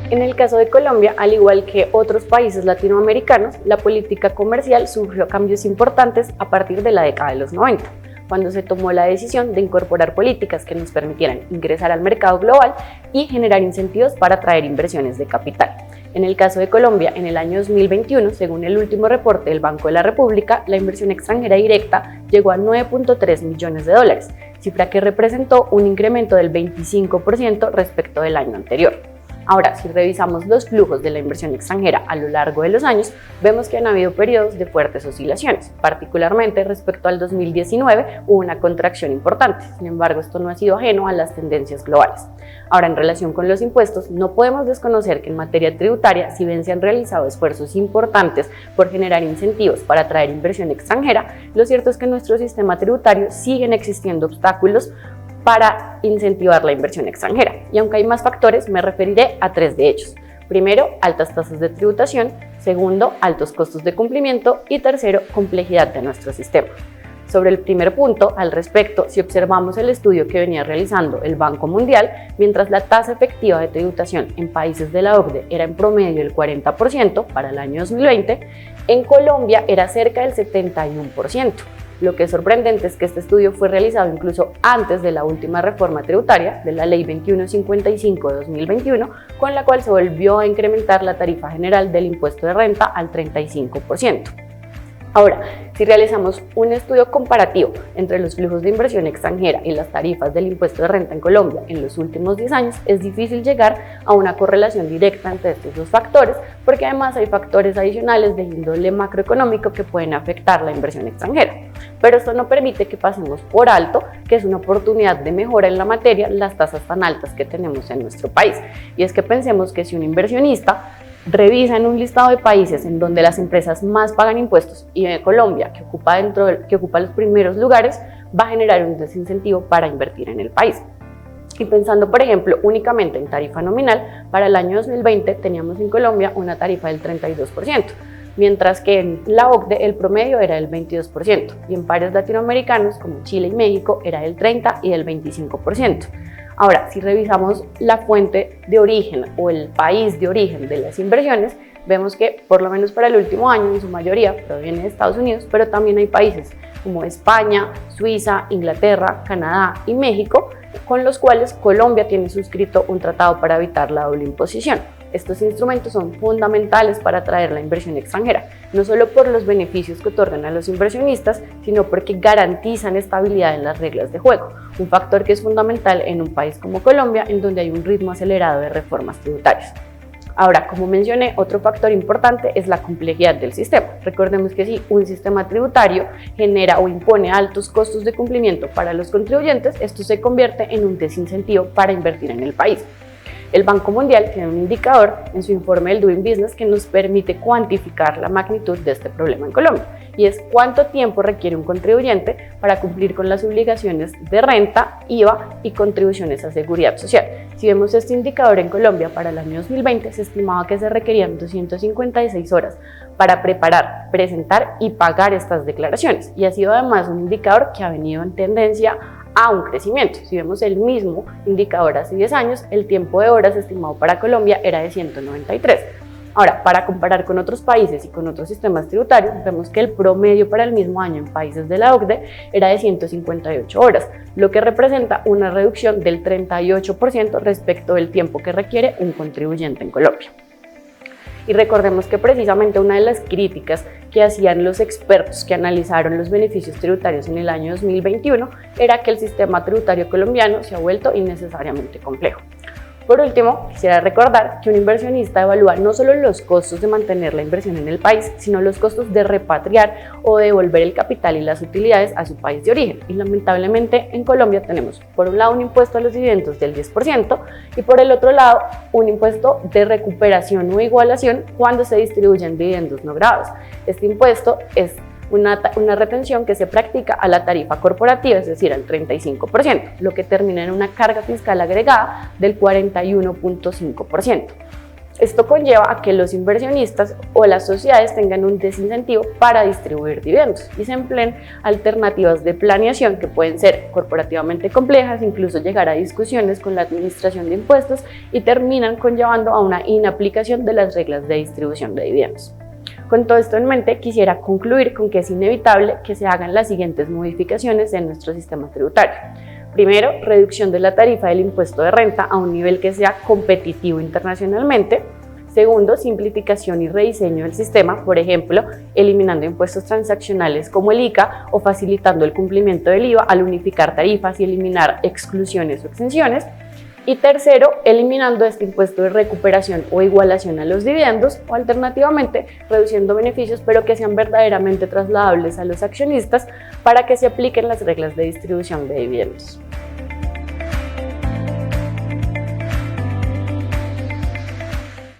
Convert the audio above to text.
En el caso de Colombia, al igual que otros países latinoamericanos, la política comercial sufrió cambios importantes a partir de la década de los 90, cuando se tomó la decisión de incorporar políticas que nos permitieran ingresar al mercado global y generar incentivos para atraer inversiones de capital. En el caso de Colombia, en el año 2021, según el último reporte del Banco de la República, la inversión extranjera directa llegó a 9.3 millones de dólares, cifra que representó un incremento del 25% respecto del año anterior. Ahora, si revisamos los flujos de la inversión extranjera a lo largo de los años, vemos que han habido periodos de fuertes oscilaciones. Particularmente respecto al 2019 hubo una contracción importante, sin embargo esto no ha sido ajeno a las tendencias globales. Ahora, en relación con los impuestos, no podemos desconocer que en materia tributaria, si bien se han realizado esfuerzos importantes por generar incentivos para atraer inversión extranjera, lo cierto es que en nuestro sistema tributario siguen existiendo obstáculos para incentivar la inversión extranjera. Y aunque hay más factores, me referiré a 3 de ellos. Primero, altas tasas de tributación. Segundo, altos costos de cumplimiento. Y tercero, complejidad de nuestro sistema. Sobre el primer punto, al respecto, si observamos el estudio que venía realizando el Banco Mundial, mientras la tasa efectiva de tributación en países de la OCDE era en promedio el 40% para el año 2020, en Colombia era cerca del 71%. Lo que es sorprendente es que este estudio fue realizado incluso antes de la última reforma tributaria de la Ley 2155 de 2021, con la cual se volvió a incrementar la tarifa general del impuesto de renta al 35%. Ahora, si realizamos un estudio comparativo entre los flujos de inversión extranjera y las tarifas del impuesto de renta en Colombia en los últimos 10 años, es difícil llegar a una correlación directa entre estos dos factores, porque además hay factores adicionales de índole macroeconómico que pueden afectar la inversión extranjera. Pero esto no permite que pasemos por alto que es una oportunidad de mejora en la materia las tasas tan altas que tenemos en nuestro país. Y es que pensemos que si un inversionista revisa en un listado de países en donde las empresas más pagan impuestos y ve Colombia, que ocupa los primeros lugares, va a generar un desincentivo para invertir en el país. Y pensando, por ejemplo, únicamente en tarifa nominal, para el año 2020 teníamos en Colombia una tarifa del 32%, mientras que en la OCDE el promedio era del 22%, y en pares latinoamericanos como Chile y México era del 30% y del 25%. Ahora, si revisamos la fuente de origen o el país de origen de las inversiones, vemos que por lo menos para el último año en su mayoría proviene de Estados Unidos, pero también hay países como España, Suiza, Inglaterra, Canadá y México, con los cuales Colombia tiene suscrito un tratado para evitar la doble imposición. Estos instrumentos son fundamentales para atraer la inversión extranjera, no solo por los beneficios que otorgan a los inversionistas, sino porque garantizan estabilidad en las reglas de juego, un factor que es fundamental en un país como Colombia, en donde hay un ritmo acelerado de reformas tributarias. Ahora, como mencioné, otro factor importante es la complejidad del sistema. Recordemos que si un sistema tributario genera o impone altos costos de cumplimiento para los contribuyentes, esto se convierte en un desincentivo para invertir en el país. El Banco Mundial tiene un indicador en su informe del Doing Business que nos permite cuantificar la magnitud de este problema en Colombia, y es cuánto tiempo requiere un contribuyente para cumplir con las obligaciones de renta, IVA y contribuciones a seguridad social. Si vemos este indicador en Colombia para el año 2020, se estimaba que se requerían 256 horas para preparar, presentar y pagar estas declaraciones, y ha sido además un indicador que ha venido en tendencia a un crecimiento. Si vemos el mismo indicador hace 10 años, el tiempo de horas estimado para Colombia era de 193. Ahora, para comparar con otros países y con otros sistemas tributarios, vemos que el promedio para el mismo año en países de la OCDE era de 158 horas, lo que representa una reducción del 38% respecto del tiempo que requiere un contribuyente en Colombia. Y recordemos que precisamente una de las críticas que hacían los expertos que analizaron los beneficios tributarios en el año 2021 era que el sistema tributario colombiano se ha vuelto innecesariamente complejo. Por último, quisiera recordar que un inversionista evalúa no solo los costos de mantener la inversión en el país, sino los costos de repatriar o devolver el capital y las utilidades a su país de origen. Y lamentablemente en Colombia tenemos por un lado un impuesto a los dividendos del 10% y por el otro lado un impuesto de recuperación o igualación cuando se distribuyen dividendos no grabados. Este impuesto es una retención que se practica a la tarifa corporativa, es decir, al 35%, lo que termina en una carga fiscal agregada del 41.5%. Esto conlleva a que los inversionistas o las sociedades tengan un desincentivo para distribuir dividendos y se empleen alternativas de planeación que pueden ser corporativamente complejas, incluso llegar a discusiones con la administración de impuestos y terminan conllevando a una inaplicación de las reglas de distribución de dividendos. Con todo esto en mente, quisiera concluir con que es inevitable que se hagan las siguientes modificaciones en nuestro sistema tributario. Primero, reducción de la tarifa del impuesto de renta a un nivel que sea competitivo internacionalmente. Segundo, simplificación y rediseño del sistema, por ejemplo, eliminando impuestos transaccionales como el ICA o facilitando el cumplimiento del IVA al unificar tarifas y eliminar exclusiones o exenciones. Y tercero, eliminando este impuesto de recuperación o igualación a los dividendos o alternativamente reduciendo beneficios pero que sean verdaderamente trasladables a los accionistas para que se apliquen las reglas de distribución de dividendos.